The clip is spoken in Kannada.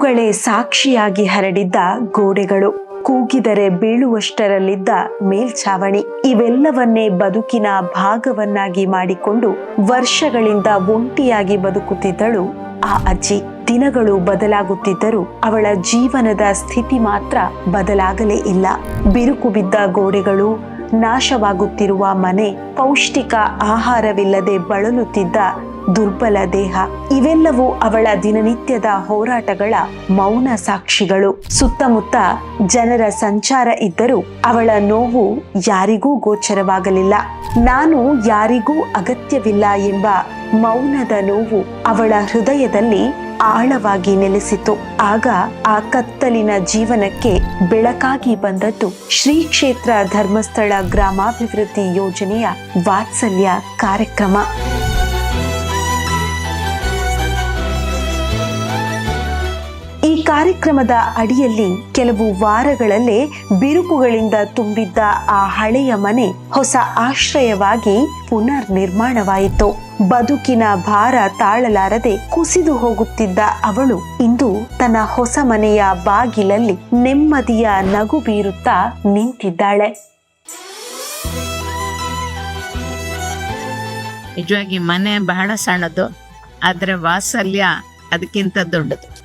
ಬಿರುಕುಗಳೇ ಸಾಕ್ಷಿಯಾಗಿ ಹರಡಿದ್ದ ಗೋಡೆಗಳು, ಕೂಗಿದರೆ ಬೀಳುವಷ್ಟರಲ್ಲಿದ್ದ ಮೇಲ್ಛಾವಣಿ, ಇವೆಲ್ಲವನ್ನೇ ಬದುಕಿನ ಭಾಗವನ್ನಾಗಿ ಮಾಡಿಕೊಂಡು ವರ್ಷಗಳಿಂದ ಒಂಟಿಯಾಗಿ ಬದುಕುತ್ತಿದ್ದಳು ಆ ಅಜ್ಜಿ. ದಿನಗಳು ಬದಲಾಗುತ್ತಿದ್ದರೂ ಅವಳ ಜೀವನದ ಸ್ಥಿತಿ ಮಾತ್ರ ಬದಲಾಗಲೇ ಇಲ್ಲ. ಬಿರುಕು ಬಿದ್ದ ಗೋಡೆಗಳು, ನಾಶವಾಗುತ್ತಿರುವ ಮನೆ, ಪೌಷ್ಟಿಕ ಆಹಾರವಿಲ್ಲದೆ ಬಳಲುತ್ತಿದ್ದ ದುರ್ಬಲ ದೇಹ, ಇವೆಲ್ಲವೂ ಅವಳ ದಿನನಿತ್ಯದ ಹೋರಾಟಗಳ ಮೌನ ಸಾಕ್ಷಿಗಳು. ಸುತ್ತಮುತ್ತ ಜನರ ಸಂಚಾರ ಇದ್ದರೂ ಅವಳ ನೋವು ಯಾರಿಗೂ ಗೋಚರವಾಗಲಿಲ್ಲ. ನಾನು ಯಾರಿಗೂ ಅಗತ್ಯವಿಲ್ಲ ಎಂಬ ಮೌನದ ನೋವು ಅವಳ ಹೃದಯದಲ್ಲಿ ಆಳವಾಗಿ ನೆಲೆಸಿತು. ಆಗ ಆ ಕತ್ತಲಿನ ಜೀವನಕ್ಕೆ ಬೆಳಕಾಗಿ ಬಂದದ್ದು ಶ್ರೀ ಕ್ಷೇತ್ರ ಧರ್ಮಸ್ಥಳ ಗ್ರಾಮಾಭಿವೃದ್ಧಿ ಯೋಜನೆಯ ವಾತ್ಸಲ್ಯ ಕಾರ್ಯಕ್ರಮ. ಈ ಕಾರ್ಯಕ್ರಮದ ಅಡಿಯಲ್ಲಿ ಕೆಲವು ವಾರಗಳಲ್ಲೇ ಬಿರುಕುಗಳಿಂದ ತುಂಬಿದ್ದ ಆ ಹಳೆಯ ಮನೆ ಹೊಸ ಆಶ್ರಯವಾಗಿ ಪುನರ್ ನಿರ್ಮಾಣವಾಯಿತು. ಬದುಕಿನ ಭಾರ ತಾಳಲಾರದೆ ಕುಸಿದು ಹೋಗುತ್ತಿದ್ದ ಅವಳು ಇಂದು ತನ್ನ ಹೊಸ ಮನೆಯ ಬಾಗಿಲಲ್ಲಿ ನೆಮ್ಮದಿಯ ನಗು ಬೀರುತ್ತಾ ನಿಂತಿದ್ದಾಳೆ. ನಿಜವಾಗಿ ಮನೆ ಬಹಳ ಸಣ್ಣದು, ಆದ್ರೆ ವಾತ್ಸಲ್ಯ ಅದಕ್ಕಿಂತ ದೊಡ್ಡದು.